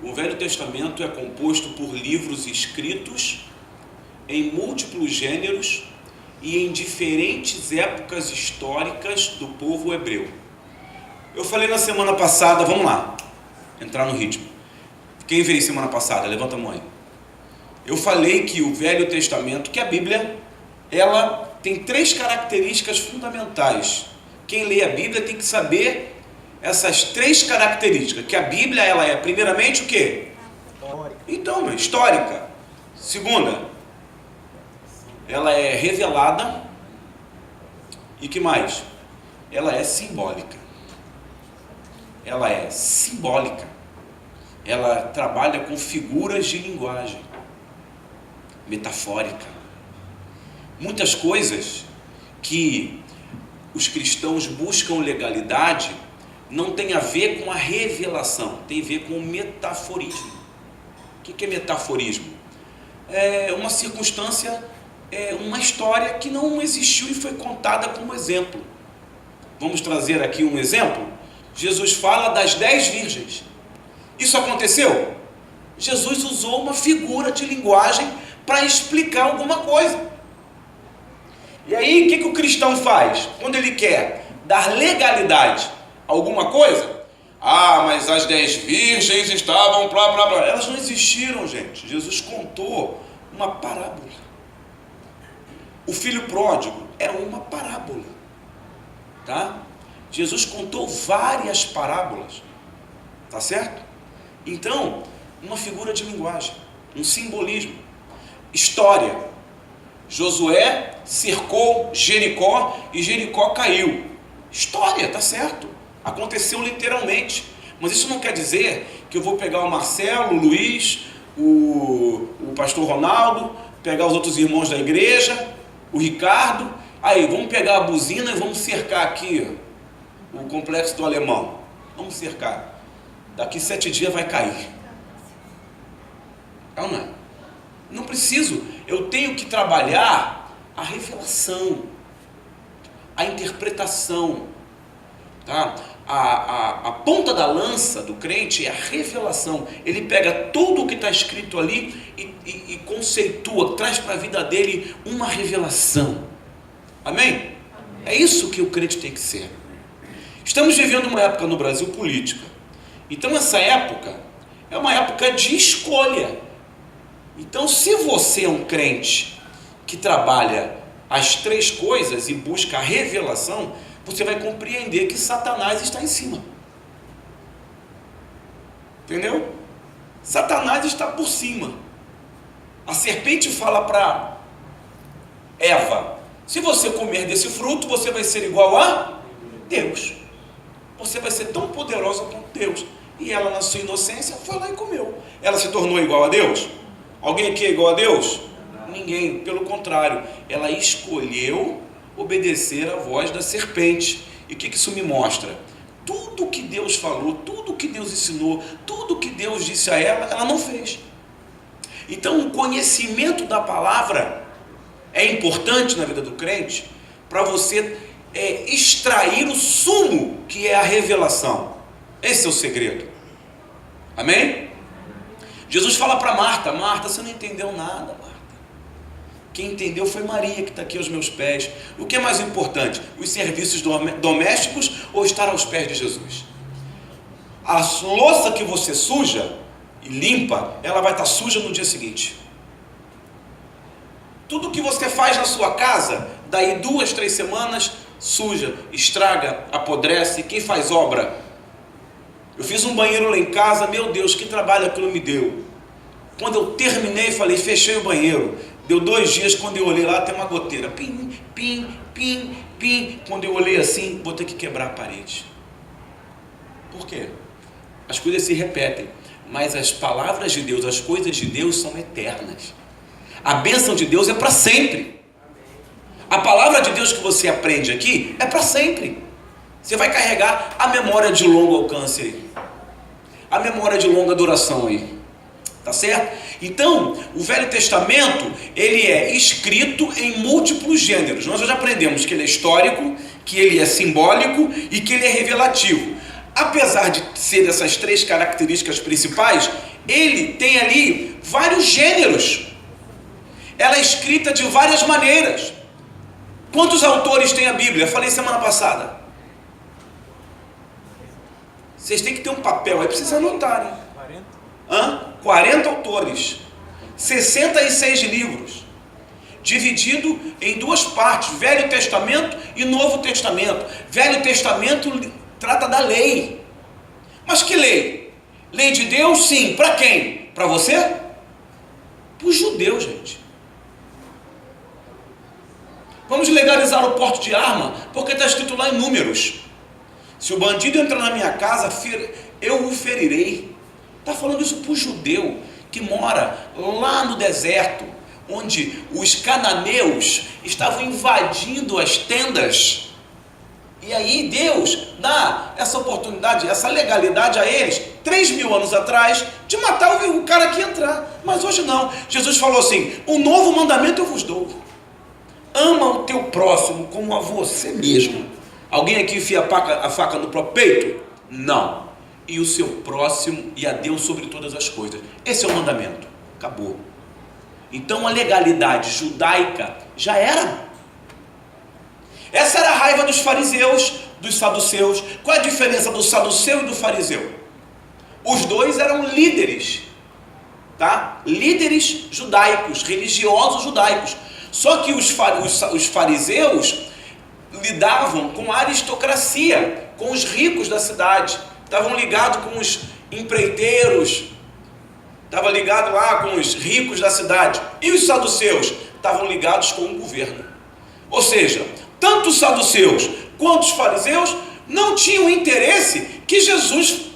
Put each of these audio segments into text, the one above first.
O Velho Testamento é composto por livros escritos em múltiplos gêneros e em diferentes épocas históricas do povo hebreu. Eu falei na semana passada, vamos lá, entrar no ritmo. Quem veio semana passada? Levanta a mão aí. Eu falei que o Velho Testamento, que a Bíblia, ela tem 3 características fundamentais. Quem lê a Bíblia tem que saber essas 3 características, que a Bíblia, ela é primeiramente o quê? Histórica. Então, histórica. Segunda, ela é revelada. E que mais? Ela é simbólica. Ela é simbólica. Ela trabalha com figuras de linguagem metafórica. Muitas coisas que os cristãos buscam legalidade não tem a ver com a revelação, tem a ver com o metaforismo. O que é metaforismo? É uma circunstância, uma história que não existiu e foi contada como exemplo. Vamos trazer aqui um exemplo. Jesus fala das 10 virgens. Isso aconteceu? Jesus usou uma figura de linguagem para explicar alguma coisa. E aí, o que o cristão faz? Quando ele quer dar legalidade a alguma coisa, mas as 10 virgens estavam blá blá blá. Elas não existiram, gente. Jesus contou uma parábola. O filho pródigo é uma parábola, tá? Jesus contou várias parábolas, tá certo? Então, uma figura de linguagem, um simbolismo, história. Josué cercou Jericó e Jericó caiu. História, tá certo? Aconteceu literalmente. Mas isso não quer dizer que eu vou pegar o Marcelo, o Luiz, o pastor Ronaldo, pegar os outros irmãos da igreja, o Ricardo, aí vamos pegar a buzina e vamos cercar aqui o complexo do Alemão. Vamos cercar. Daqui 7 dias vai cair. Não é? Não preciso. Eu tenho que trabalhar a revelação, a interpretação, tá? A ponta da lança do crente é a revelação. Ele pega tudo o que está escrito ali e conceitua, traz para a vida dele uma revelação. Amém? É isso que o crente tem que ser. Estamos vivendo uma época no Brasil política. Então essa época é uma época de escolha. Então, se você é um crente que trabalha as 3 coisas e busca a revelação, você vai compreender que Satanás está em cima. Entendeu? Satanás está por cima. A serpente fala para Eva: se você comer desse fruto, você vai ser igual a Deus. Você vai ser tão poderosa quanto Deus. E ela, na sua inocência, foi lá e comeu. Ela se tornou igual a Deus? Alguém aqui é igual a Deus? Ninguém, pelo contrário, ela escolheu obedecer à voz da serpente. E o que isso me mostra? Tudo que Deus falou, tudo que Deus ensinou, tudo que Deus disse a ela, ela não fez. Então, o conhecimento da palavra é importante na vida do crente para você extrair o sumo que é a revelação. Esse é o segredo. Amém? Jesus fala para Marta: Marta, você não entendeu nada, Marta. Quem entendeu foi Maria, que está aqui aos meus pés. O que é mais importante? Os serviços domésticos ou estar aos pés de Jesus? A louça que você suja e limpa, ela vai estar suja no dia seguinte. Tudo que você faz na sua casa, daí 2, 3 semanas, suja, estraga, apodrece. Quem faz obra? Eu fiz um banheiro lá em casa, meu Deus, que trabalho aquilo me deu. Quando eu terminei, falei, fechei o banheiro. Deu 2 dias, quando eu olhei lá, tem uma goteira. Pim, pim, pim, pim. Quando eu olhei assim, vou ter que quebrar a parede. Por quê? As coisas se repetem, mas as palavras de Deus, as coisas de Deus são eternas. A bênção de Deus é para sempre. A palavra de Deus que você aprende aqui é para sempre. Você vai carregar a memória de longo alcance aí, a memória de longa duração aí, tá certo? Então, o Velho Testamento, ele é escrito em múltiplos gêneros. Nós já aprendemos que ele é histórico, que ele é simbólico e que ele é revelativo. Apesar de ser essas 3 características principais, ele tem ali vários gêneros. Ela é escrita de várias maneiras. Quantos autores tem a Bíblia? Eu falei semana passada. Vocês têm que ter um papel aí para vocês anotarem. 40 autores. 66 livros. Dividido em duas partes, Velho Testamento e Novo Testamento. Velho Testamento trata da lei. Mas que lei? Lei de Deus, sim. Para quem? Para você? Para os judeus, gente. Vamos legalizar o porte de arma, porque está escrito lá em Números. Se o bandido entrar na minha casa, eu o ferirei. Está falando isso para o judeu que mora lá no deserto, onde os cananeus estavam invadindo as tendas. E aí Deus dá essa oportunidade, essa legalidade a eles, 3.000 anos atrás, de matar o cara que entrar. Mas hoje não. Jesus falou assim: um novo mandamento eu vos dou. Ama o teu próximo como a você mesmo. Alguém aqui enfia a faca no próprio peito? Não. E o seu próximo e a Deus sobre todas as coisas. Esse é o mandamento. Acabou. Então a legalidade judaica já era. Essa era a raiva dos fariseus, dos saduceus. Qual é a diferença do saduceu e do fariseu? Os dois eram líderes, tá? Líderes judaicos, religiosos judaicos. Só que os fariseus lidavam com a aristocracia, com os ricos da cidade. Estavam ligados com os empreiteiros, estavam ligados lá com os ricos da cidade. E os saduceus estavam ligados com o governo. Ou seja, tanto os saduceus quanto os fariseus não tinham interesse que Jesus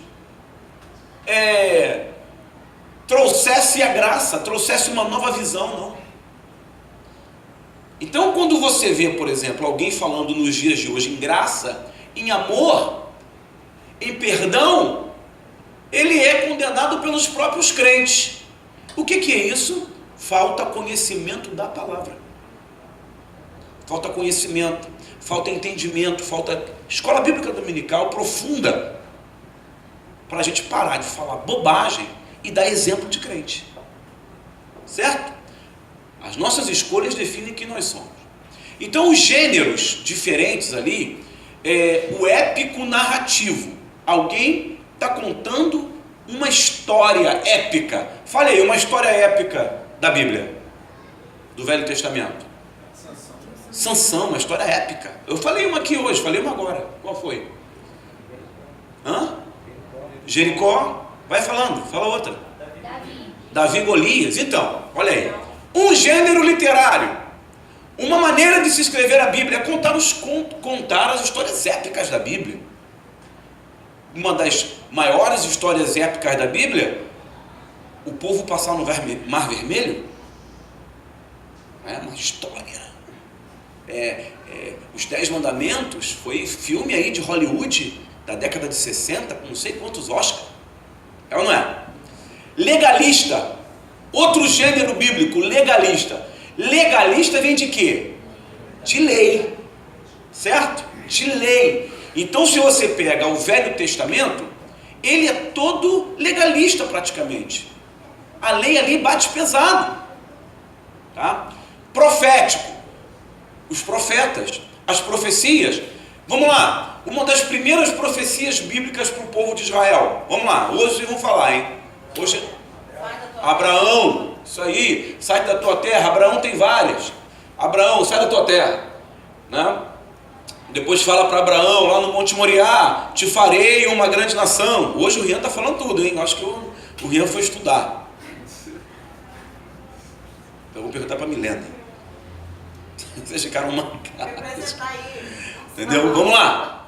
trouxesse a graça, trouxesse uma nova visão, não. Então, quando você vê, por exemplo, alguém falando nos dias de hoje em graça, em amor, em perdão, ele é condenado pelos próprios crentes. O que é isso? Falta conhecimento da palavra. Falta conhecimento, falta entendimento, falta escola bíblica dominical profunda, para a gente parar de falar bobagem e dar exemplo de crente. Certo? As nossas escolhas definem quem nós somos. Então, os gêneros diferentes ali, o épico narrativo. Alguém está contando uma história épica. Fale aí, uma história épica da Bíblia, do Velho Testamento. Sansão, uma história épica. Eu falei uma aqui hoje, falei uma agora. Qual foi? Jericó. Vai falando, fala outra. Davi e Golias. Então, olha aí. Um gênero literário. Uma maneira de se escrever a Bíblia é contar as histórias épicas da Bíblia. Uma das maiores histórias épicas da Bíblia, o povo passar no Mar Vermelho. É uma história. Os 10 Mandamentos foi filme aí de Hollywood da década de 60, com não sei quantos Oscars. É ou não é? Legalista. Outro gênero bíblico, legalista. Legalista vem de quê? De lei. Certo? De lei. Então, se você pega o Velho Testamento, ele é todo legalista praticamente. A lei ali bate pesado. Tá? Profético. Os profetas, as profecias. Vamos lá. Uma das primeiras profecias bíblicas para o povo de Israel. Vamos lá. Hoje vamos falar, hein? Hoje... Abraão, isso aí, sai da tua terra. Abraão tem várias. Abraão, sai da tua terra, né? Depois fala para Abraão, lá no Monte Moriá, te farei uma grande nação. Hoje o Rian está falando tudo, hein? Acho que o Rian foi estudar. Então eu vou perguntar para a Milena. Vocês ficaram mancados. Entendeu? Vamos lá.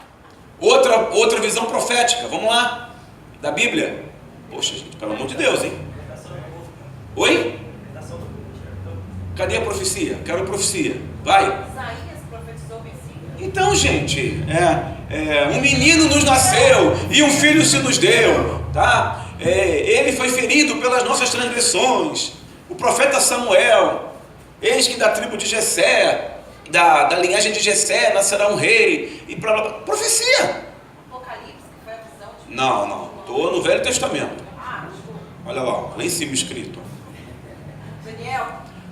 Outra visão profética, vamos lá. Da Bíblia. Poxa, gente, pelo amor de Deus, hein? Oi? Cadê a profecia? Quero profecia. Vai. Isaías profetizou o Messias. Então, gente, um menino nos nasceu e um filho se nos deu, tá? Ele foi ferido pelas nossas transgressões. O profeta Samuel, eis que da tribo de Jessé, da linhagem de Jessé, nascerá um rei. E profecia. Apocalipse, que foi a visão de... Não, estou no Velho Testamento. Olha lá em cima escrito. Daniel.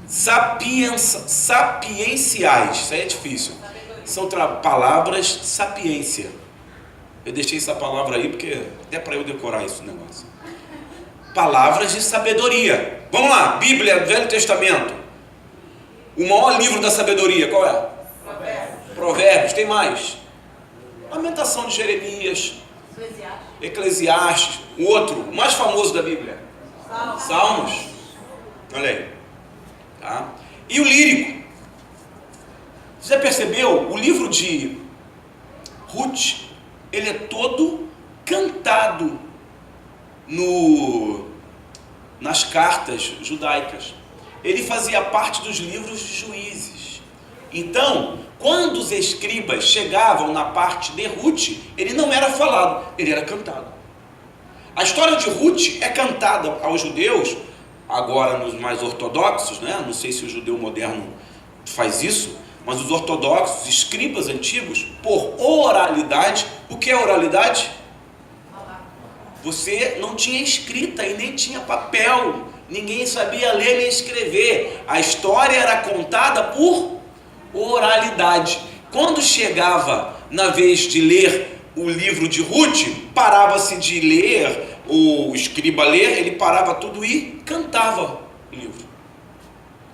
Sapienciais. Isso aí é difícil. São palavras sapiência. Eu deixei essa palavra aí porque até para eu decorar esse negócio. Palavras de sabedoria. Vamos lá, Bíblia, Velho Testamento. O maior livro da sabedoria, qual é? Provérbios. Tem mais. Lamentação de Jeremias. Eclesiastes. O outro, o mais famoso da Bíblia. Salmos. Olha aí. Tá? E o lírico. Você já percebeu? O livro de Ruth, ele é todo cantado nas cartas judaicas. Ele fazia parte dos livros de Juízes. Então, quando os escribas chegavam na parte de Ruth, ele não era falado, ele era cantado. A história de Ruth é cantada aos judeus, agora nos mais ortodoxos, né? Não sei se o judeu moderno faz isso, mas os ortodoxos, escribas antigos, por oralidade. O que é oralidade? Você não tinha escrita e nem tinha papel, ninguém sabia ler nem escrever. A história era contada por oralidade. Quando chegava na vez de ler o livro de Ruth, parava-se de ler, o escriba ler, ele parava tudo e cantava o livro.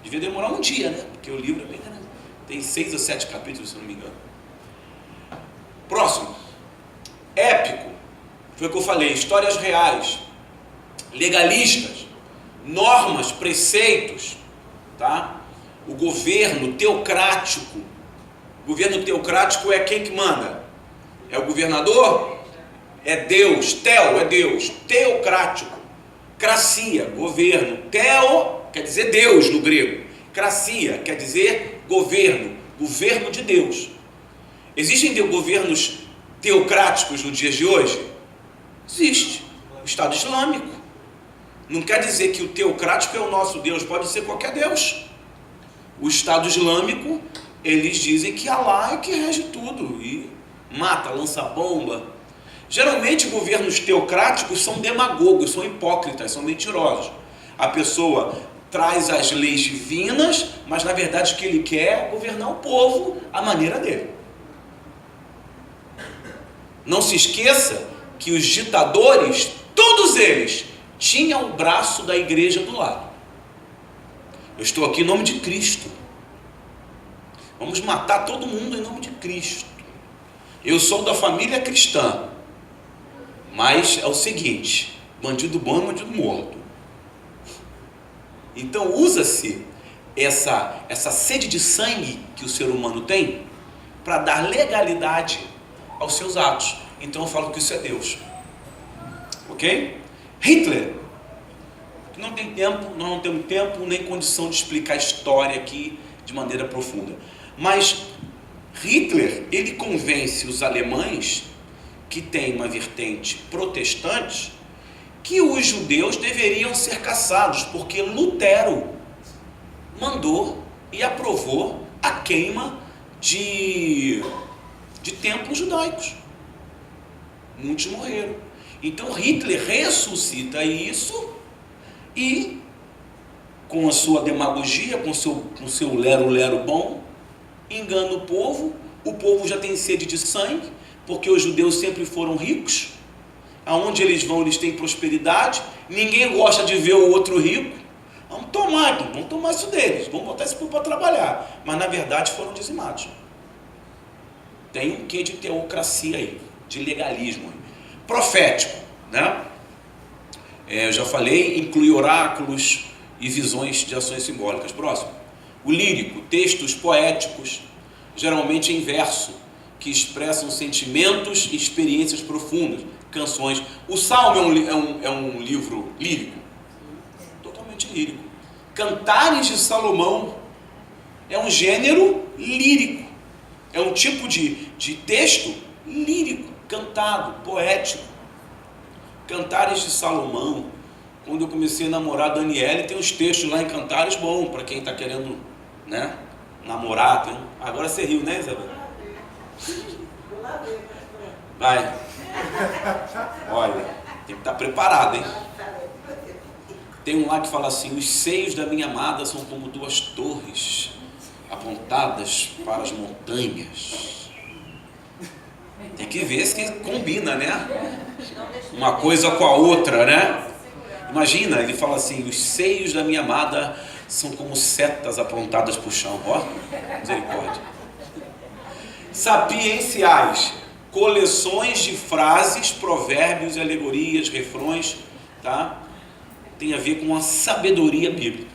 Devia demorar um dia, né? Porque o livro é bem grande. Tem 6 ou 7 capítulos, se não me engano. Próximo. Épico. Foi o que eu falei. Histórias reais. Legalistas. Normas, preceitos. Tá? O governo teocrático. O governo teocrático é quem que manda? É o governador? É Deus. Teo é Deus. Teocrático. Cracia, governo. Teo quer dizer Deus no grego. Cracia quer dizer governo. Governo de Deus. Existem governos teocráticos nos dias de hoje? Existe. O Estado Islâmico. Não quer dizer que o teocrático é o nosso Deus. Pode ser qualquer Deus. O Estado Islâmico, eles dizem que Alá é que rege tudo. E mata, lança bomba. Geralmente governos teocráticos são demagogos, são hipócritas, são mentirosos. A pessoa traz as leis divinas, mas na verdade o que ele quer é governar o povo à maneira dele. Não se esqueça que os ditadores, todos eles, tinham o braço da igreja do lado. Eu estou aqui em nome de Cristo. Vamos matar todo mundo em nome de Cristo. Eu sou da família cristã. Mas é o seguinte, bandido bom é bandido morto. Então usa-se essa sede de sangue que o ser humano tem para dar legalidade aos seus atos. Então eu falo que isso é Deus. Ok? Hitler. Não tem tempo, nós não temos tempo nem condição de explicar a história aqui de maneira profunda. Mas Hitler, ele convence os alemães, que tem uma vertente protestante, que os judeus deveriam ser caçados, porque Lutero mandou e aprovou a queima de templos judaicos. Muitos morreram. Então Hitler ressuscita isso e, com a sua demagogia, com o seu lero-lero bom, engana o povo já tem sede de sangue, porque os judeus sempre foram ricos, aonde eles vão eles têm prosperidade, ninguém gosta de ver o outro rico, vamos tomar isso deles, vamos botar esse povo para trabalhar, mas na verdade foram dizimados. Tem um quê de teocracia aí, de legalismo, profético, né? Eu já falei, inclui oráculos e visões de ações simbólicas. Próximo. O lírico, textos poéticos, geralmente em verso, que expressam sentimentos e experiências profundas, canções. O Salmo é um livro lírico, totalmente lírico. Cantares de Salomão é um gênero lírico, é um tipo de texto lírico, cantado, poético. Cantares de Salomão. Quando eu comecei a namorar a Daniele, tem uns textos lá em Cantares bom para quem está querendo, né, namorar. Agora você riu, né, Isabel? Vai. Olha, tem que estar preparado, hein? Tem um lá que fala assim: os seios da minha amada são como duas torres apontadas para as montanhas. Tem que ver se combina, né? Uma coisa com a outra, né? Imagina, ele fala assim: os seios da minha amada são como setas apontadas para o chão. Ó, misericórdia. Sapienciais, coleções de frases, provérbios, alegorias, refrões, tá? Tem a ver com a sabedoria bíblica.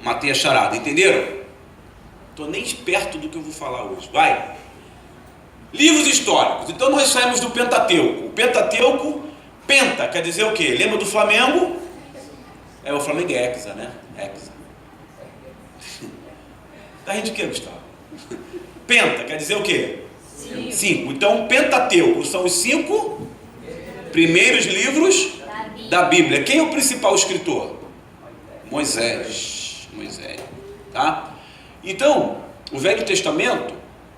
Matei a charada, entenderam? Estou nem perto do que eu vou falar hoje. Vai. Livros históricos. Então nós saímos do Pentateuco. O Pentateuco, penta, quer dizer o quê? Lembra do Flamengo? O Flamengo é hexa, né? Hexa. Tá rindo de quê, Gustavo? Penta, quer dizer o quê? 5. Então o Pentateuco são os 5 primeiros livros da Bíblia. Quem é o principal escritor? Moisés. Tá? Então, o Velho Testamento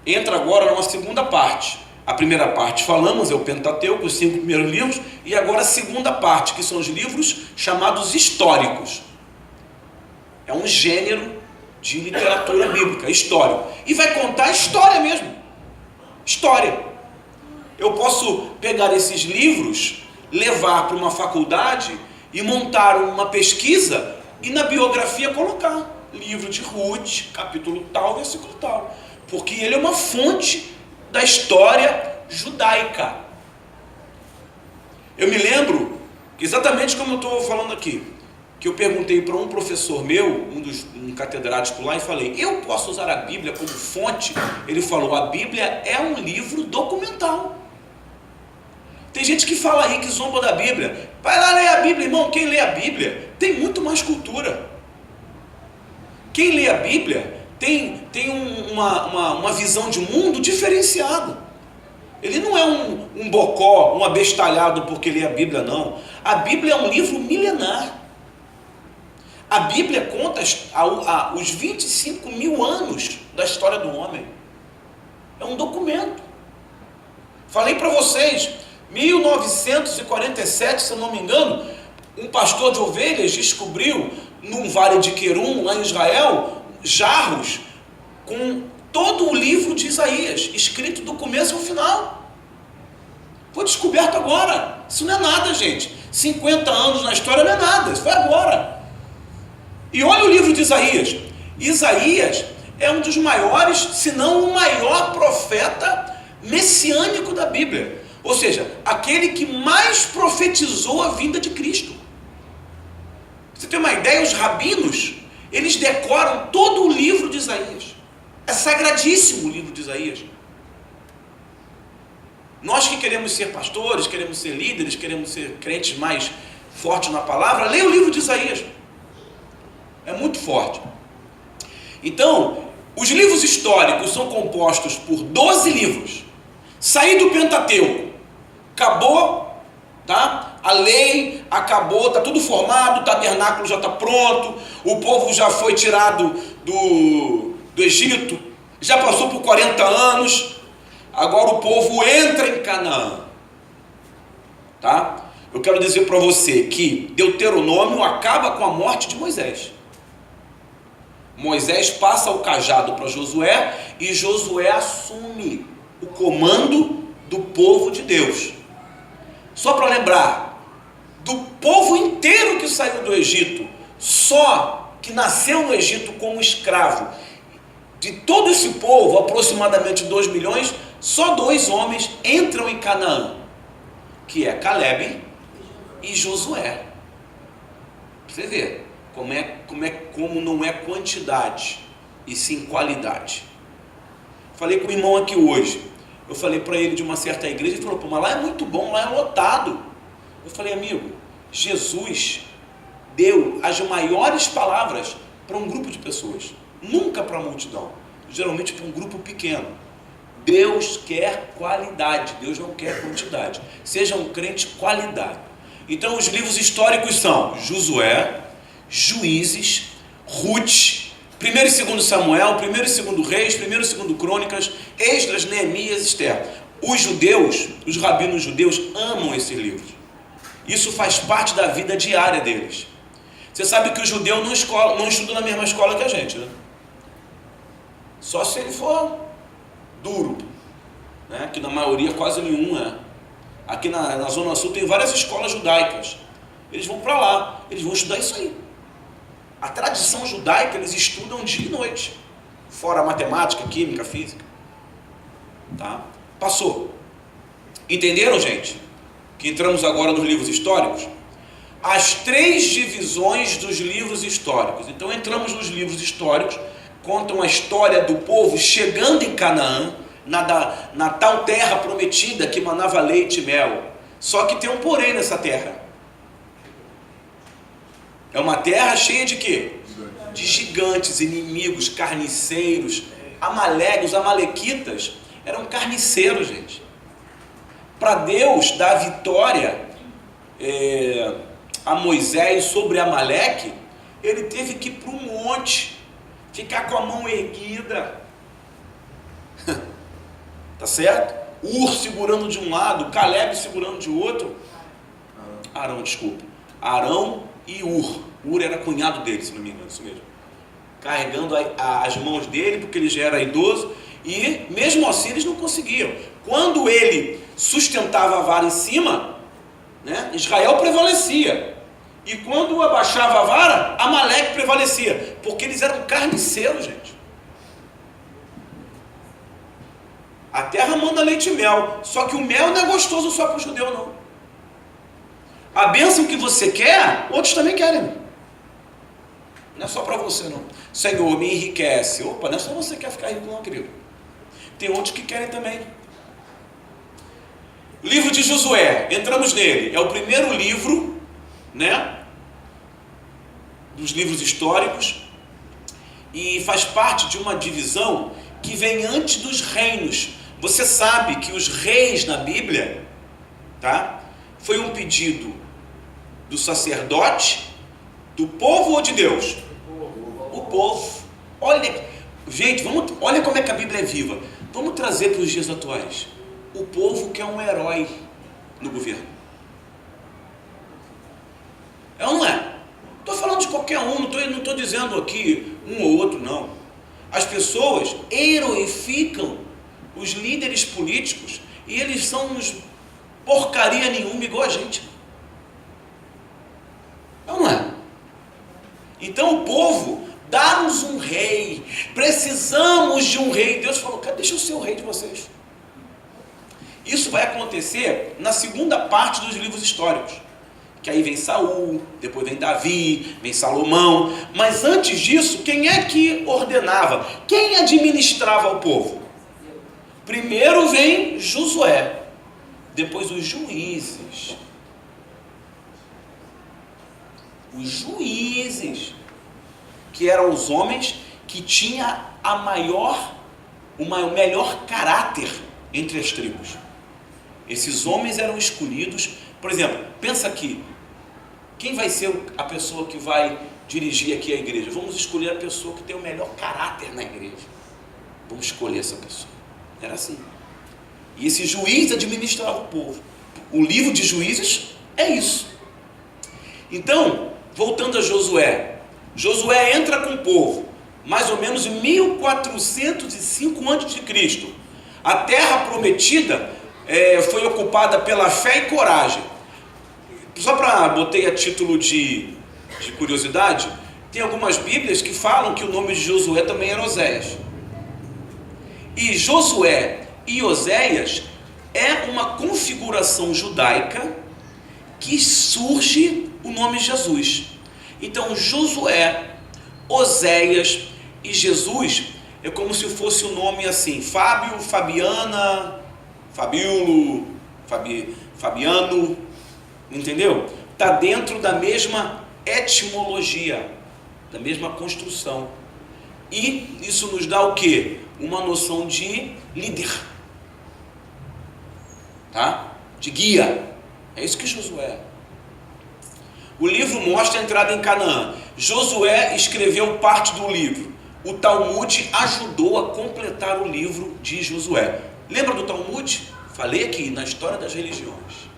entra agora numa segunda parte. A primeira parte falamos, é o Pentateuco, os 5 primeiros livros, e agora a segunda parte, que são os livros chamados históricos. É um gênero de literatura bíblica, histórico. E vai contar a história mesmo. História. Eu posso pegar esses livros, levar para uma faculdade e montar uma pesquisa e na biografia colocar livro de Ruth, capítulo tal, versículo tal. Porque ele é uma fonte da história judaica. Eu me lembro, exatamente como eu estou falando aqui, que eu perguntei para um professor meu, um catedrático lá, e falei: eu posso usar a Bíblia como fonte? Ele falou: a Bíblia é um livro documental. Tem gente que fala aí que zomba da Bíblia. Vai lá ler a Bíblia, irmão. Quem lê a Bíblia tem muito mais cultura. Quem lê a Bíblia tem uma visão de mundo diferenciada. Ele não é um bocó, um abestalhado porque lê a Bíblia, não. A Bíblia é um livro milenar. A Bíblia conta os 25 mil anos da história do homem. É um documento. Falei para vocês, 1947, se eu não me engano, um pastor de ovelhas descobriu num vale de Querum, lá em Israel, jarros com todo o livro de Isaías, escrito do começo ao final. Foi descoberto agora. Isso não é nada, gente. 50 anos na história não é nada, isso foi agora. E olha o livro de Isaías. Isaías é um dos maiores, se não o maior profeta messiânico da Bíblia. Ou seja, aquele que mais profetizou a vinda de Cristo. Você tem uma ideia? Os rabinos, eles decoram todo o livro de Isaías. É sagradíssimo o livro de Isaías. Nós que queremos ser pastores, queremos ser líderes, queremos ser crentes mais fortes na palavra, leia o livro de Isaías. É muito forte. Então, os livros históricos são compostos por 12 livros. Saí do Pentateuco, acabou, tá? A lei acabou, está tudo formado, o tabernáculo já está pronto, o povo já foi tirado do Egito, já passou por 40 anos, agora o povo entra em Canaã. Tá? Eu quero dizer para você que Deuteronômio acaba com a morte de Moisés. Moisés passa o cajado para Josué e Josué assume o comando do povo de Deus. Só para lembrar, do povo inteiro que saiu do Egito, só que nasceu no Egito como escravo, de todo esse povo, aproximadamente 2 milhões, só 2 homens entram em Canaã, que é Calebe e Josué. Você vê como não é quantidade, e sim qualidade. Falei com o irmão aqui hoje, eu falei para ele de uma certa igreja, ele falou: pô, mas lá é muito bom, lá é lotado. Eu falei: amigo, Jesus deu as maiores palavras para um grupo de pessoas, nunca para a multidão, geralmente para um grupo pequeno. Deus quer qualidade, Deus não quer quantidade. Seja um crente qualidade. Então os livros históricos são Josué, Juízes, Ruth, 1º e 2º Samuel, 1º e 2º Reis, 1º e 2º Crônicas, Esdras, Neemias, Esther. Os judeus, os rabinos judeus amam esses livros. Isso faz parte da vida diária deles. Você sabe que o judeu não estuda na mesma escola que a gente, né? Só se ele for duro, né? Que na maioria quase nenhum é. Aqui na Zona Sul tem várias escolas judaicas. Eles vão para lá, eles vão estudar isso aí. A tradição judaica eles estudam dia e noite, fora matemática, química, física. Tá? Passou. Entenderam, gente? Que entramos agora nos livros históricos. As 3 divisões dos livros históricos. Então entramos nos livros históricos, contam a história do povo chegando em Canaã, na tal terra prometida que manava leite e mel. Só que tem um porém nessa terra. É uma terra cheia de quê? De gigantes, inimigos, carniceiros. Os amalequitas eram carniceiros, gente. Para Deus dar vitória a Moisés sobre Amaleque, ele teve que ir para um monte, ficar com a mão erguida. Tá certo? Ur segurando de um lado, Caleb segurando de outro. Arão e Ur. Ur era cunhado dele, se não me engano, isso mesmo. Carregando as mãos dele, porque ele já era idoso, e mesmo assim eles não conseguiam. Quando ele sustentava a vara em cima, né, Israel prevalecia. E quando abaixava a vara, Amaleque prevalecia. Porque eles eram carniceiros, gente. A terra manda leite e mel. Só que o mel não é gostoso só para o judeu, não. A bênção que você quer, outros também querem. Não é só para você, não. Senhor, me enriquece. Opa, não é só você que quer ficar rico, não, querido. Tem outros que querem também. Livro de Josué, entramos nele. É o primeiro livro, né, dos livros históricos. E faz parte de uma divisão que vem antes dos reinos. Você sabe que os reis na Bíblia, tá, foi um pedido do sacerdote, do povo ou de Deus? O povo. Olha, gente, olha como é que a Bíblia é viva. Vamos trazer para os dias atuais. O povo que é um herói no governo. É ou não é? Estou falando de qualquer um, não estou dizendo aqui um ou outro, não. As pessoas heroificam os líderes políticos e eles são uns porcaria nenhuma igual a gente. É ou não é? Então o povo, dá-nos um rei, precisamos de um rei. Deus falou, deixa eu ser o rei de vocês. Isso vai acontecer na segunda parte dos livros históricos. Que aí vem Saul, depois vem Davi, vem Salomão. Mas antes disso, quem é que ordenava? Quem administrava o povo? Primeiro vem Josué, depois os juízes. Os juízes, que eram os homens que tinham o melhor caráter entre as tribos. Esses homens eram escolhidos. Por exemplo, pensa aqui, quem vai ser a pessoa que vai dirigir aqui a igreja? Vamos escolher a pessoa que tem o melhor caráter na igreja. Vamos escolher essa pessoa. Era assim. E esse juiz administrava o povo. O livro de Juízes é isso. Então, voltando a Josué. Josué entra com o povo, mais ou menos em 1405 a.C. A terra prometida foi ocupada pela fé e coragem. Só para botei a título de curiosidade, tem algumas bíblias que falam que o nome de Josué também era Oséias. E Josué e Oséias é uma configuração judaica que surge o nome Jesus. Então Josué, Oséias e Jesus é como se fosse o nome assim, Fábio, Fabiana, Fabíolo, Fabiano, entendeu? Está dentro da mesma etimologia, da mesma construção. E isso nos dá o quê? Uma noção de líder, tá? De guia. É isso que Josué é. O livro mostra a entrada em Canaã. Josué escreveu parte do livro. O Talmud ajudou a completar o livro de Josué. Lembra do Talmud? Falei aqui na história das religiões.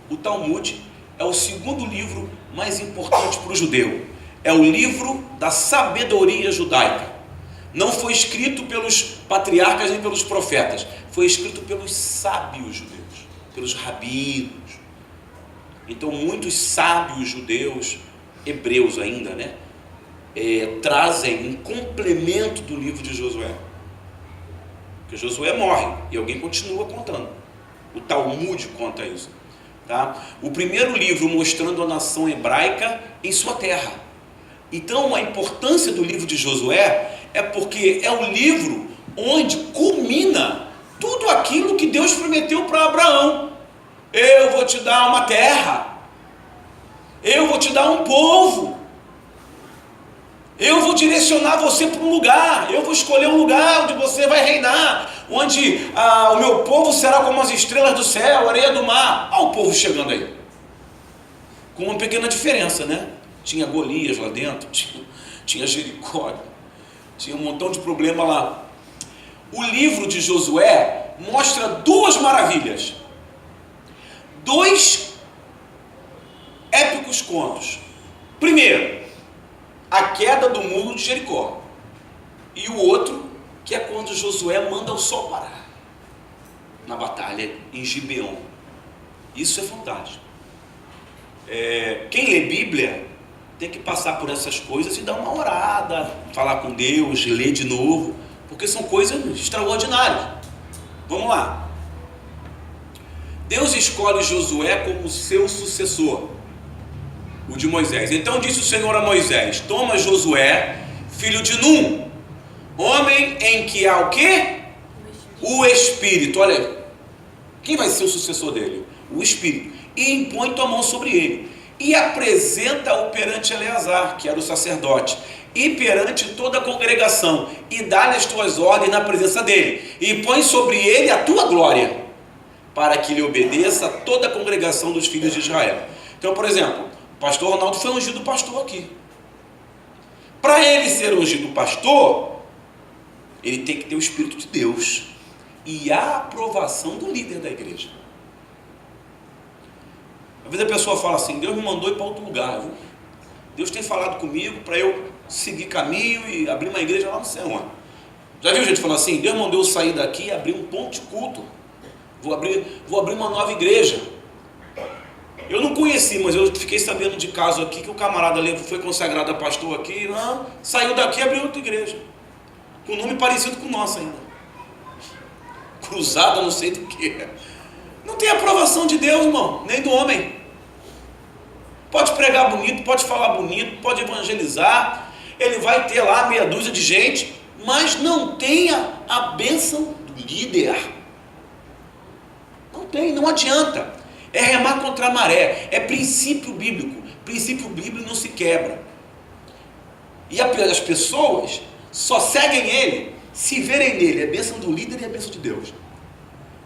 O Talmud é o segundo livro mais importante para o judeu. É o livro da sabedoria judaica. Não foi escrito pelos patriarcas nem pelos profetas. Foi escrito pelos sábios judeus, pelos rabinos. Então muitos sábios judeus, hebreus ainda, né? Trazem um complemento do livro de Josué. Porque Josué morre e alguém continua contando. O Talmud conta isso. Tá? O primeiro livro mostrando a nação hebraica em sua terra. Então a importância do livro de Josué é porque é o livro onde culmina tudo aquilo que Deus prometeu para Abraão. Eu vou te dar uma terra, eu vou te dar um povo, eu vou direcionar você para um lugar, eu vou escolher um lugar onde você vai reinar, onde o meu povo será como as estrelas do céu, a areia do mar. Olha o povo chegando aí, com uma pequena diferença, né? Tinha Golias lá dentro, tinha Jericó, tinha um montão de problema lá. O livro de Josué mostra duas maravilhas, dois épicos contos. Primeiro, a queda do muro de Jericó, e o outro, que é quando Josué manda o sol parar na batalha em Gibeon. Isso é fantástico. Quem lê Bíblia tem que passar por essas coisas e dar uma orada, falar com Deus, ler de novo, porque são coisas extraordinárias. Vamos lá. Deus escolhe Josué como seu sucessor, o de Moisés. Então disse o Senhor a Moisés: toma Josué, filho de Num, homem em que há o quê? O Espírito. Olha, quem vai ser o sucessor dele? O Espírito. E impõe tua mão sobre ele, e apresenta-o perante Eleazar, que era o sacerdote, e perante toda a congregação, e dá-lhe as tuas ordens na presença dele, e põe sobre ele a tua glória, para que lhe obedeça toda a congregação dos filhos de Israel. Então, por exemplo, o pastor Ronaldo foi ungido pastor aqui. Para ele ser ungido pastor, ele tem que ter o Espírito de Deus e a aprovação do líder da igreja. Às vezes a pessoa fala assim: Deus me mandou ir para outro lugar, viu? Deus tem falado comigo para eu seguir caminho e abrir uma igreja lá no céu. Já viu gente falando assim: Deus mandou eu sair daqui e abrir um ponto de culto, vou abrir uma nova igreja. Eu não conheci, mas eu fiquei sabendo de caso aqui que o camarada foi consagrado a pastor aqui, saiu daqui e abriu outra igreja, com nome parecido com o nosso ainda, cruzada não sei do que. Não tem aprovação de Deus, irmão, nem do homem. Pode pregar bonito, pode falar bonito, pode evangelizar, ele vai ter lá meia dúzia de gente, mas não tem a bênção do líder. Não tem, não adianta. É remar contra a maré, é princípio bíblico. Princípio bíblico não se quebra. E as pessoas só seguem ele se verem nele a bênção do líder e a bênção de Deus.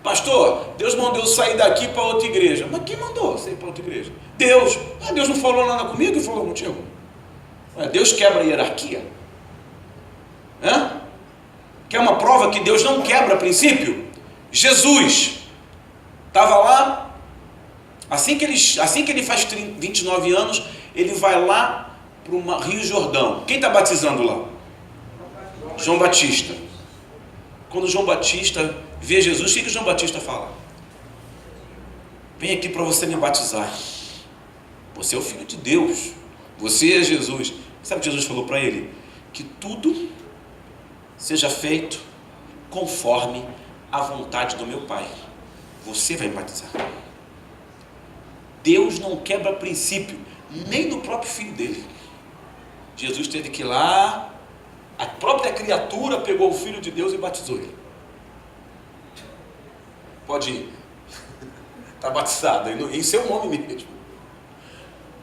Pastor, Deus mandou eu sair daqui para outra igreja. Mas quem mandou você ir para outra igreja? Deus. Deus não falou nada comigo e falou contigo? Deus quebra a hierarquia? Quer uma prova que Deus não quebra princípio? Jesus estava lá. Assim que ele faz 29 anos, ele vai lá para o Rio Jordão. Quem está batizando lá? João Batista. Quando João Batista vê Jesus, o que João Batista fala? Vem aqui para você me batizar. Você é o Filho de Deus. Você é Jesus. Sabe o que Jesus falou para ele? Que tudo seja feito conforme a vontade do meu Pai. Você vai me batizar. Deus não quebra princípio, nem do próprio filho dele. Jesus teve que ir lá, a própria criatura pegou o Filho de Deus e batizou ele. Pode ir, está batizado em seu nome mesmo.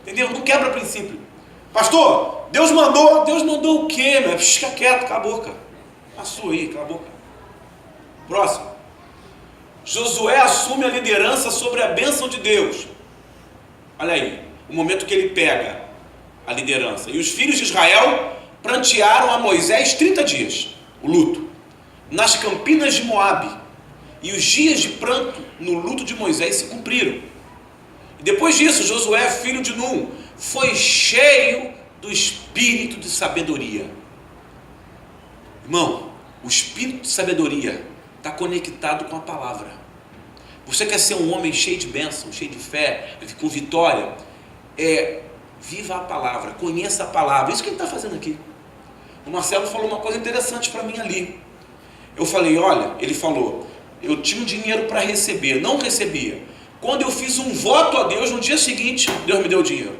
Entendeu? Não quebra princípio. Pastor, Deus mandou o quê? Fica quieto, cala a boca. A sua aí, cala a boca. Próximo. Josué assume a liderança sobre a bênção de Deus. Olha aí, o momento que ele pega a liderança. E os filhos de Israel prantearam a Moisés 30 dias, o luto, nas campinas de Moabe. E os dias de pranto no luto de Moisés se cumpriram. E depois disso, Josué, filho de Num, foi cheio do espírito de sabedoria. Irmão, o espírito de sabedoria está conectado com a palavra. Você quer ser um homem cheio de bênção, cheio de fé, com vitória? Viva a palavra, conheça a palavra. Isso que ele está fazendo aqui. O Marcelo falou uma coisa interessante para mim ali. Eu falei, olha, ele falou, eu tinha um dinheiro para receber, não recebia. Quando eu fiz um voto a Deus, no dia seguinte, Deus me deu o dinheiro.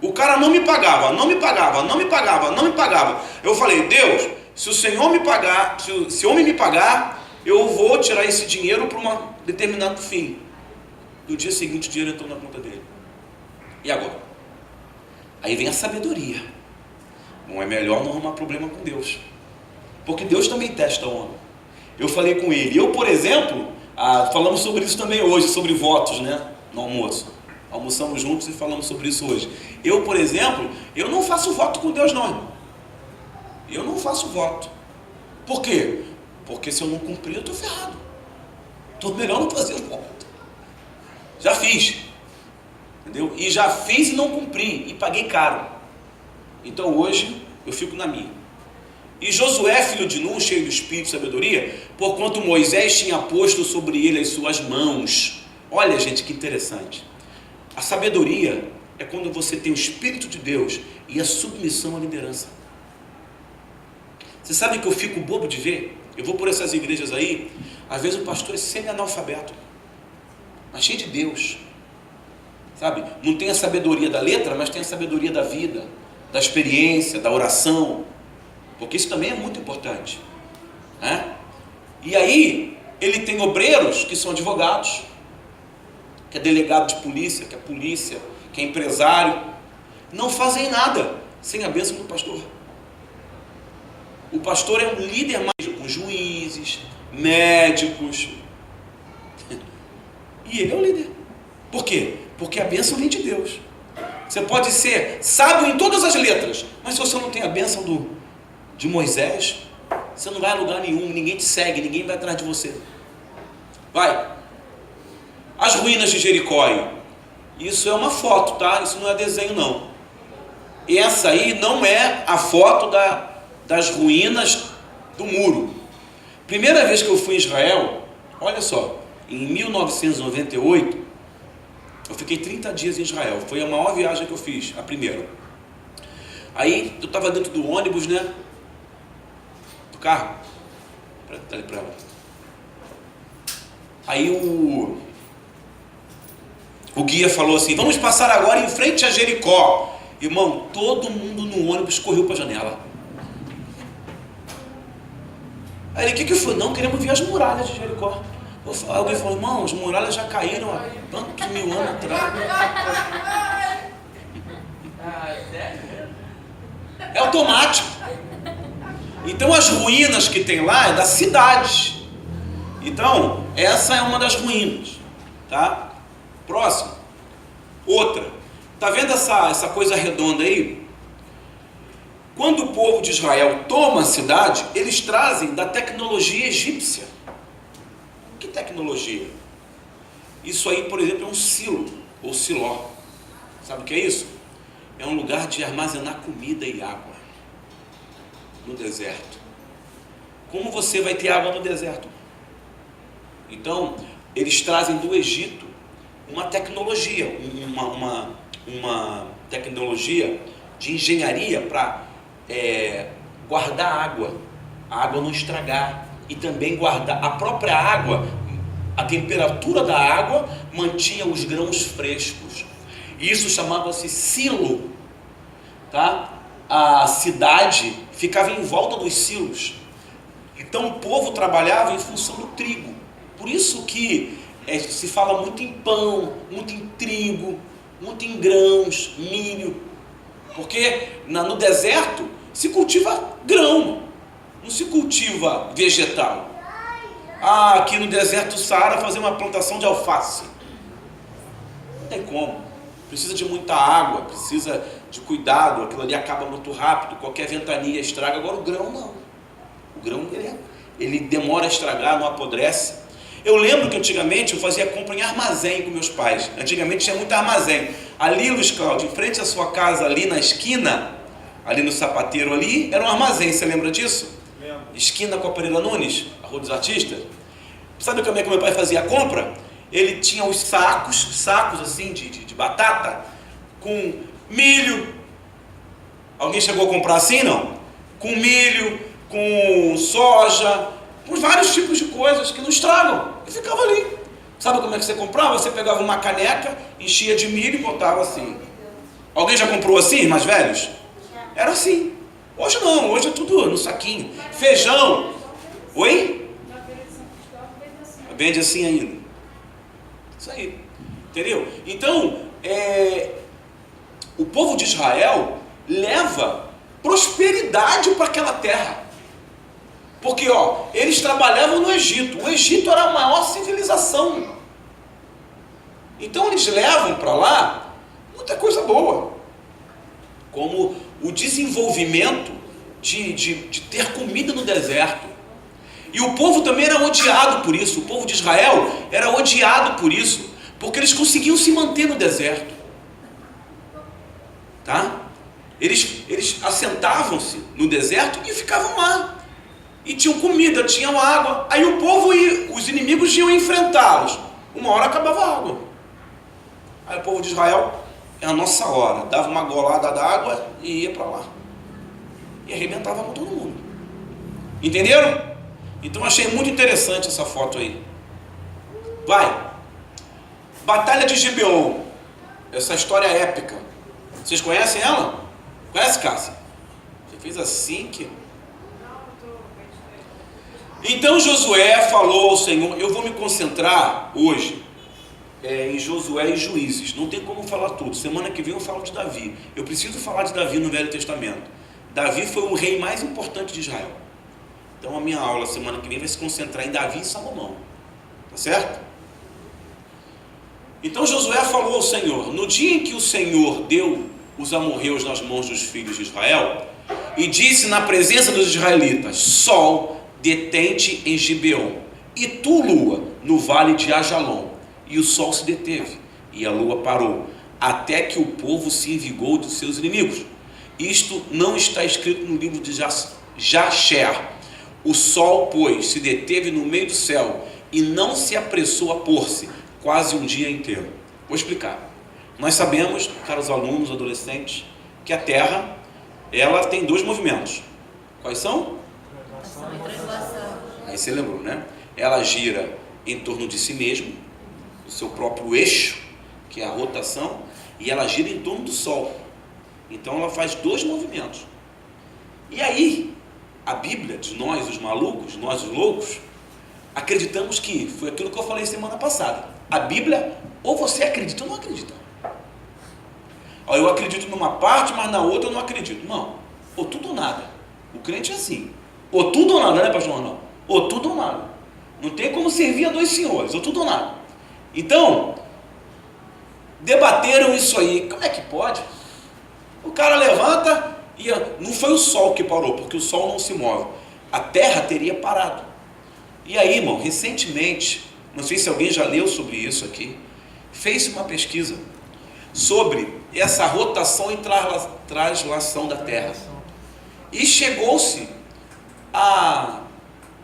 O cara não me pagava, não me pagava, não me pagava, não me pagava. Eu falei, Deus, se o Senhor me pagar, se o homem me pagar, eu vou tirar esse dinheiro para um determinado fim. No dia seguinte, o dinheiro entrou na conta dele. E agora? Aí vem a sabedoria. Não é melhor não arrumar problema com Deus, porque Deus também testa o homem. Eu falei com ele, eu, por exemplo, falamos sobre isso também hoje, sobre votos, né? No almoço. Almoçamos juntos e falamos sobre isso hoje. Eu, por exemplo, eu não faço voto com Deus não, irmão. Eu não faço voto. Por quê? Porque se eu não cumprir, eu estou ferrado. Estou melhor não fazer voto. Já fiz. Entendeu? E já fiz e não cumpri. E paguei caro. Então hoje eu fico na minha. E Josué, filho de Num, cheio do espírito e sabedoria, porquanto Moisés tinha posto sobre ele as suas mãos. Olha, gente, que interessante. A sabedoria é quando você tem o Espírito de Deus e a submissão à liderança. Você sabe que eu fico bobo de ver? Eu vou por essas igrejas aí, às vezes o pastor é semi-analfabeto, mas cheio de Deus, sabe? Não tem a sabedoria da letra, mas tem a sabedoria da vida, da experiência, da oração, porque isso também é muito importante, né? E aí, ele tem obreiros que são advogados, que é delegado de polícia, que é empresário, não fazem nada sem a bênção do pastor. O pastor é um líder mais com juízes, médicos, e ele é o líder. Por quê? Porque a bênção vem de Deus. Você pode ser sábio em todas as letras, mas se você não tem a bênção de Moisés, você não vai a lugar nenhum, ninguém te segue, ninguém vai atrás de você. Vai. As ruínas de Jericó, isso é uma foto, tá? Isso não é desenho não. E essa aí não é a foto das ruínas do muro. Primeira vez que eu fui em Israel, olha só, em 1998, eu fiquei 30 dias em Israel. Foi a maior viagem que eu fiz, a primeira. Aí eu estava dentro do ônibus, né? Do carro. Pra ela. Aí o guia falou assim, vamos passar agora em frente a Jericó. Irmão, todo mundo no ônibus correu para a janela. Aí ele, o que foi? Não, queremos ver as muralhas de Jericó. Alguém falou, irmão, as muralhas já caíram há tantos mil anos atrás. É automático. Então as ruínas que tem lá é da cidade. Então, essa é uma das ruínas, tá? Próximo. Outra. Tá vendo essa coisa redonda aí? Quando o povo de Israel toma a cidade, eles trazem da tecnologia egípcia. Que tecnologia? Isso aí, por exemplo, é um silo, ou siló. Sabe o que é isso? É um lugar de armazenar comida e água no deserto. Como você vai ter água no deserto? Então, eles trazem do Egito uma tecnologia, uma tecnologia de engenharia para guardar água, a água não estragar, e também guardar a própria água, a temperatura da água mantinha os grãos frescos. Isso chamava-se silo, tá? A cidade ficava em volta dos silos. Então o povo trabalhava em função do trigo. Por isso que se fala muito em pão, muito em trigo, muito em grãos, milho. Porque no deserto se cultiva grão, não se cultiva vegetal. Aqui no deserto do Saara fazer uma plantação de alface. Não tem como. Precisa de muita água, precisa de cuidado, aquilo ali acaba muito rápido, qualquer ventania estraga. Agora o grão não. O grão ele demora a estragar, não apodrece. Eu lembro que antigamente eu fazia compra em armazém com meus pais. Antigamente tinha muito armazém. Ali, Luiz Cláudio, em frente à sua casa, ali na esquina, ali no sapateiro ali, era um armazém, você lembra disso? Lembro. Esquina com a Pereira Nunes, a Rua dos Artistas. Sabe como é que meu pai fazia a compra? Ele tinha os sacos assim de batata, com milho. Alguém chegou a comprar assim, não? Com milho, com soja, com vários tipos de coisas que não estragam. E ficava ali. Sabe como é que você comprava? Você pegava uma caneca, enchia de milho e botava assim. Alguém já comprou assim, mais velhos? Era assim. Hoje não, hoje é tudo no saquinho. Feijão. Oi? Vende assim ainda. Isso aí. Entendeu? Então, o povo de Israel leva prosperidade para aquela terra. Porque, eles trabalhavam no Egito. O Egito era a maior civilização. Então, eles levam para lá muita coisa boa. Como o desenvolvimento de ter comida no deserto. E o povo também era odiado por isso. O povo de Israel era odiado por isso. Porque eles conseguiam se manter no deserto. Tá? Eles assentavam-se no deserto e ficavam lá. E tinham comida, tinham água. Aí o povo e os inimigos iam enfrentá-los. Uma hora acabava a água. Aí o povo de Israel, é a nossa hora. Dava uma golada d'água e ia para lá. E arrebentava com todo mundo. Entenderam? Então achei muito interessante essa foto aí. Vai. Batalha de Gibeon. Essa história épica. Vocês conhecem ela? Conhece, Cássia? Você fez assim que... Então Josué falou ao Senhor. Eu vou me concentrar hoje em Josué e Juízes. Não tem como falar tudo. Semana que vem eu falo de Davi. Eu preciso falar de Davi no Velho Testamento. Davi foi o rei mais importante de Israel. Então a minha aula semana que vem vai se concentrar em Davi e Salomão. Tá certo? Então Josué falou ao Senhor: no dia em que o Senhor deu os amorreus nas mãos dos filhos de Israel, e disse na presença dos israelitas: Sol, detente em Gibeon, e tu, lua, no vale de Ajalon. E o sol se deteve, e a lua parou, até que o povo se envigou dos seus inimigos. Isto não está escrito no livro de Jasher. O sol, pois, se deteve no meio do céu, e não se apressou a pôr-se, quase um dia inteiro. Vou explicar. Nós sabemos, caros alunos, adolescentes, que a Terra, ela tem dois movimentos. Quais são? Aí você lembrou, né? Ela gira em torno de si mesma, do seu próprio eixo, que é a rotação, e ela gira em torno do Sol. Então ela faz dois movimentos. E aí, a Bíblia, de nós os malucos, nós os loucos, acreditamos que, foi aquilo que eu falei semana passada, a Bíblia, ou você acredita ou não acredita. Eu acredito numa parte, mas na outra eu não acredito. Não, ou tudo ou nada. O crente é assim, ou tudo ou nada, né, pastor Arnaldo? Ou tudo ou nada. Não tem como servir a dois senhores, ou tudo ou nada. Então, debateram isso aí. Como é que pode? O cara levanta e não foi o sol que parou, porque o sol não se move. A terra teria parado. E aí, irmão, recentemente, não sei se alguém já leu sobre isso aqui, fez uma pesquisa sobre essa rotação e translação da terra. E chegou-se a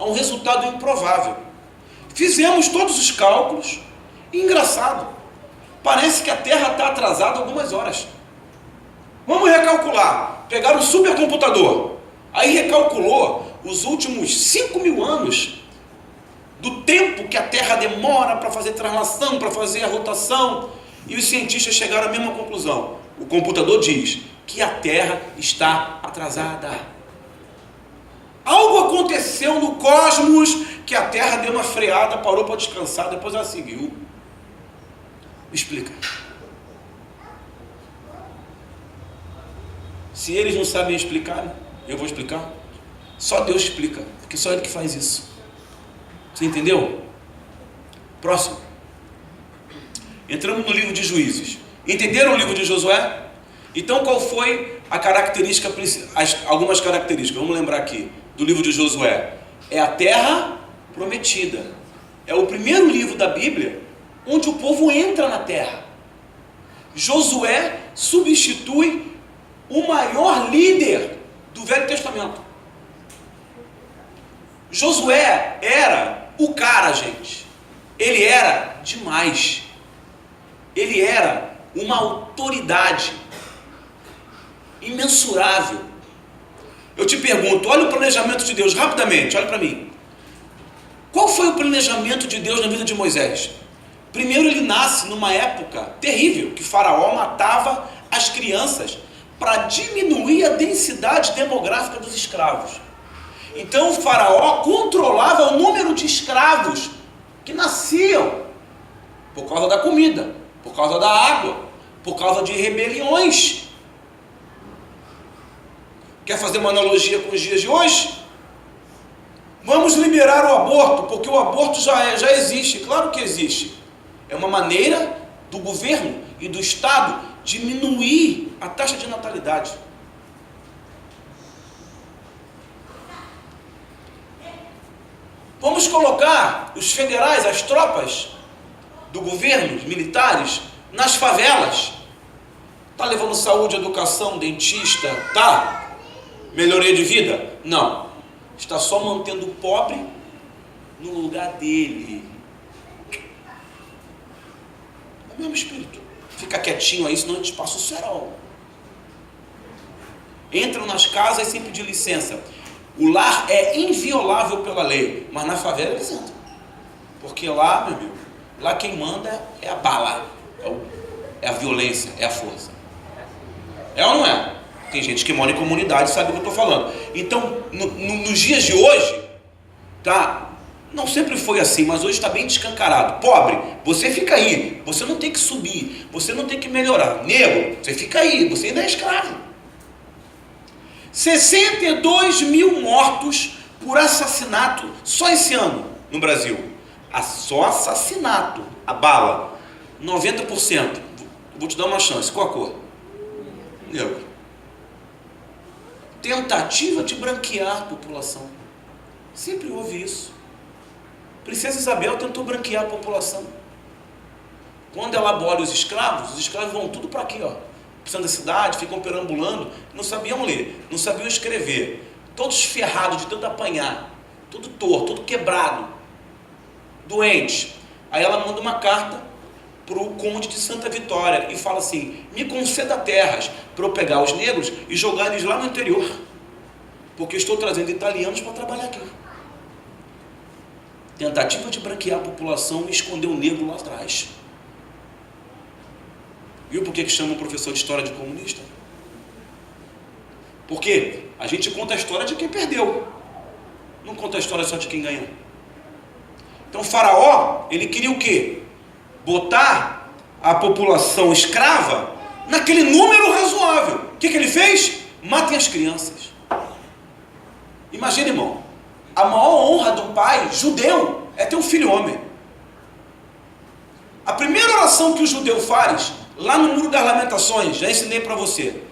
um resultado improvável. Fizemos todos os cálculos e, engraçado, parece que a Terra está atrasada algumas horas. Vamos recalcular. Pegaram o supercomputador, aí recalculou os últimos 5.000 anos do tempo que a Terra demora para fazer translação, para fazer a rotação, e os cientistas chegaram à mesma conclusão. O computador diz que a Terra está atrasada. Algo aconteceu no cosmos que a Terra deu uma freada, parou para descansar, depois ela seguiu. Me explica. Se eles não sabem explicar, eu vou explicar. Só Deus explica, porque só Ele que faz isso. Você entendeu? Próximo. Entramos no livro de Juízes. Entenderam o livro de Josué? Então qual foi a característica, algumas características, vamos lembrar aqui, do livro de Josué? É a terra prometida. é o primeiro livro da Bíblia onde o povo entra na terra. Josué substitui o maior líder do Velho Testamento. Josué era o cara, gente. Ele era demais. Ele era uma autoridade imensurável. Eu te pergunto, olha o planejamento de Deus, rapidamente, olha para mim. Qual foi o planejamento de Deus na vida de Moisés? Primeiro, ele nasce numa época terrível, que Faraó matava as crianças para diminuir a densidade demográfica dos escravos. Então o Faraó controlava o número de escravos que nasciam por causa da comida, por causa da água, por causa de rebeliões. Quer fazer uma analogia com os dias de hoje? Vamos liberar o aborto, porque o aborto já existe, claro que existe. É uma maneira do governo e do Estado diminuir a taxa de natalidade. Vamos colocar os federais, as tropas do governo, os militares, nas favelas. Está levando saúde, educação, dentista, tá? Melhoria de vida? Não. Está só mantendo o pobre no lugar dele. É o mesmo espírito. Fica quietinho aí, senão a gente passa o cerol. Entram nas casas sem pedir licença. O lar é inviolável pela lei, mas na favela eles entram. Porque lá, meu amigo, lá quem manda é a bala, é a violência, é a força. É ou não é? Tem gente que mora em comunidade e sabe o que eu estou falando. Então, nos dias de hoje, tá? Não sempre foi assim, mas hoje está bem descancarado. Pobre, você fica aí, você não tem que subir, você não tem que melhorar. Negro, você fica aí, você ainda é escravo. 62 mil mortos por assassinato só esse ano no Brasil. Só assassinato, a bala. 90%. Vou te dar uma chance. Qual a cor? Negro. Tentativa de branquear a população. Sempre houve isso. Princesa Isabel tentou branquear a população. Quando ela abole os escravos vão tudo para aqui, ó. Precisando da cidade, ficam perambulando, não sabiam ler, não sabiam escrever, todos ferrados de tanto apanhar, tudo torto, tudo quebrado, doentes. Aí ela manda uma carta para o conde de Santa Vitória e fala assim: me conceda terras para eu pegar os negros e jogar eles lá no interior, porque eu estou trazendo italianos para trabalhar aqui. Tentativa de branquear a população e esconder o negro lá atrás. Viu por que chama o professor de história de comunista? Porque a gente conta a história de quem perdeu, não conta a história só de quem ganhou. Então Faraó, ele queria o quê? Botar a população escrava naquele número razoável. O que ele fez? Matem as crianças. Imagina, irmão, a maior honra do pai judeu é ter um filho homem. A primeira oração que o judeu faz, lá no Muro das Lamentações, já ensinei para você: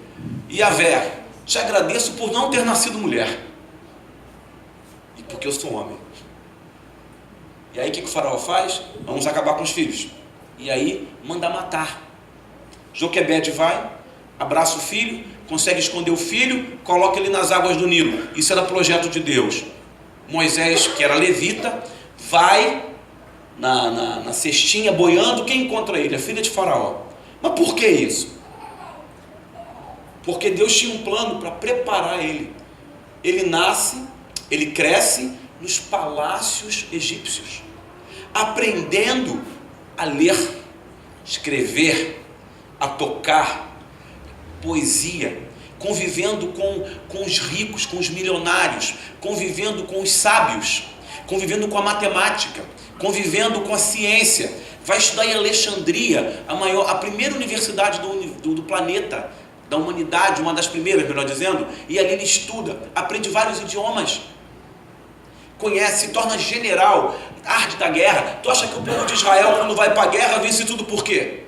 Yahvé, te agradeço por não ter nascido mulher, e porque eu sou homem. E aí o que o faraó faz? Vamos acabar com os filhos. E aí manda matar. Joquebede vai, abraça o filho, consegue esconder o filho, coloca ele nas águas do Nilo. Isso era projeto de Deus. Moisés, que era levita, vai na cestinha boiando. Quem encontra ele? A filha de Faraó. Mas por que isso? Porque Deus tinha um plano para preparar ele. Ele nasce, ele cresce nos palácios egípcios, aprendendo a ler, escrever, a tocar, poesia, convivendo com os ricos, com os milionários, convivendo com os sábios, convivendo com a matemática, convivendo com a ciência. Vai estudar em Alexandria, a primeira universidade do planeta, da humanidade, uma das primeiras, melhor dizendo, e ali ele estuda, aprende vários idiomas, conhece, se torna general, arte da guerra. Tu acha que o povo de Israel, quando vai para a guerra, vence tudo por quê?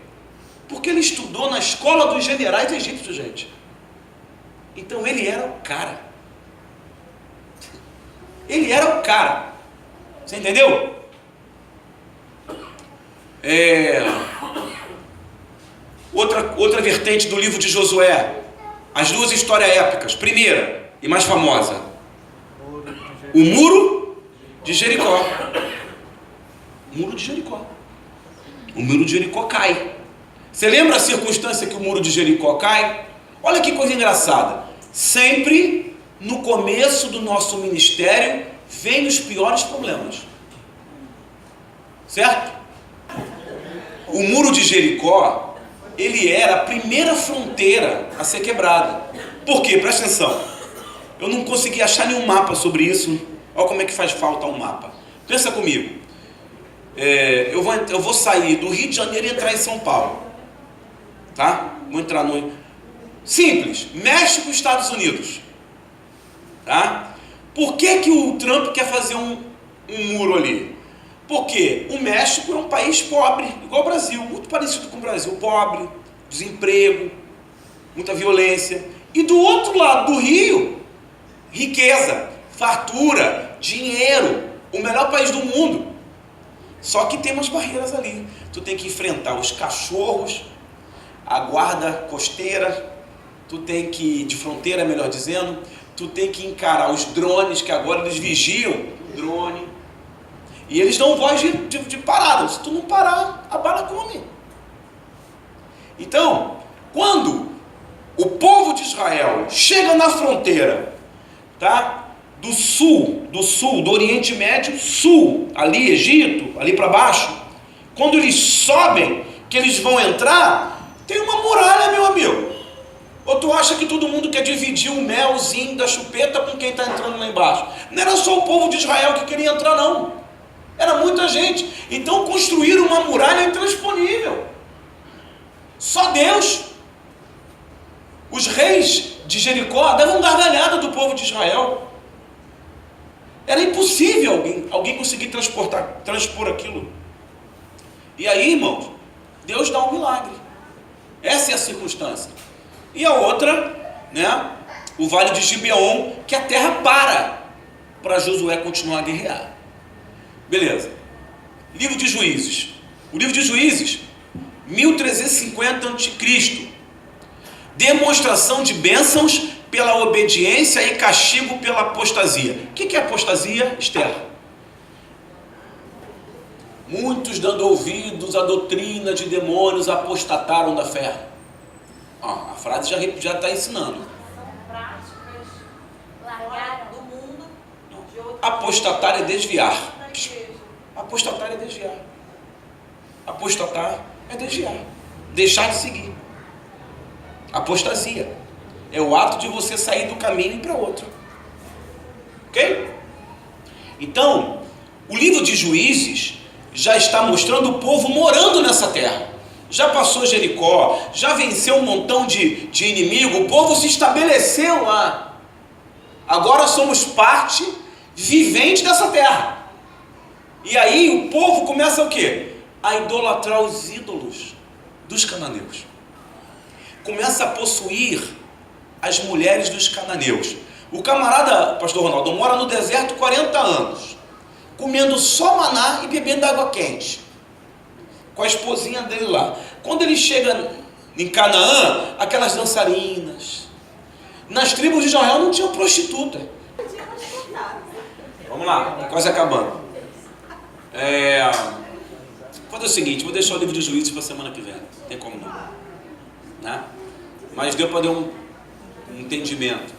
Porque ele estudou na escola dos generais egípcios, gente. Então ele era o cara. Ele era o cara. Você entendeu? Outra vertente do livro de Josué, as duas histórias épicas. Primeira e mais famosa, o muro de Jericó. O muro de Jericó. O muro de Jericó cai. Você lembra a circunstância que o muro de Jericó cai? Olha que coisa engraçada. Sempre no começo do nosso ministério vem os piores problemas. Certo? O muro de Jericó, ele era a primeira fronteira a ser quebrada. Por quê? Presta atenção. Eu não consegui achar nenhum mapa sobre isso. Olha como é que faz falta um mapa. Pensa comigo. Eu vou sair do Rio de Janeiro e entrar em São Paulo. Tá? Vou entrar no... Simples. México e Estados Unidos. Tá? Por que o Trump quer fazer um muro ali? Porque o México é um país pobre, igual o Brasil, muito parecido com o Brasil, pobre, desemprego, muita violência. E do outro lado do rio, riqueza, fartura, dinheiro, o melhor país do mundo. Só que tem umas barreiras ali. Tu tem que enfrentar os cachorros, a guarda costeira, tu tem que, de fronteira melhor dizendo, tu tem que encarar os drones, que agora eles vigiam o drone. E eles dão voz de parada. Se tu não parar, a bala come. Então, quando o povo de Israel chega na fronteira, tá? Do sul, do Oriente Médio, sul, ali Egito, ali para baixo, quando eles sobem, que eles vão entrar, tem uma muralha, meu amigo. Ou tu acha que todo mundo quer dividir o melzinho da chupeta com quem está entrando lá embaixo? Não era só o povo de Israel que queria entrar, não. Era muita gente. Então construíram uma muralha intransponível. Só Deus. Os reis de Jericó davam gargalhada do povo de Israel. Era impossível alguém conseguir transpor aquilo. E aí, irmãos, Deus dá um milagre. Essa é a circunstância. E a outra, né? O vale de Gibeon, que a terra para Josué continuar a guerrear. Beleza. Livro de Juízes. O livro de Juízes, 1350 a.C. Demonstração de bênçãos pela obediência e castigo pela apostasia. O que é apostasia, Esther? Muitos, dando ouvidos à doutrina de demônios, apostataram da fé. A frase já está ensinando. São práticas largaram do mundo. Apostatar é desviar. Apostatar é desviar. Apostatar é desviar. Deixar de seguir. Apostasia é o ato de você sair do caminho e ir para outro. Ok? Então, o livro de Juízes já está mostrando o povo morando nessa terra. Já passou Jericó, já venceu um montão de inimigo, o povo se estabeleceu lá. Agora somos parte vivente dessa terra. E aí o povo começa o quê? A idolatrar os ídolos dos cananeus. Começa a possuir as mulheres dos cananeus. O camarada, pastor Ronaldo, mora no deserto 40 anos, comendo só maná e bebendo água quente, com a esposinha dele lá. Quando ele chega em Canaã, aquelas dançarinas. Nas tribos de Israel não tinha prostituta. Vamos lá, quase acabando. Vou fazer o seguinte, vou deixar o livro de Juízes para a semana que vem. Não tem como não, né? Mas deu para dar um entendimento,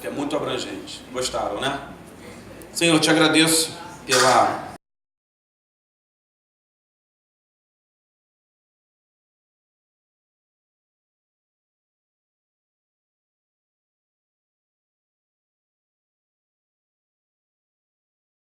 que é muito abrangente. Gostaram, né? Senhor, eu te agradeço pela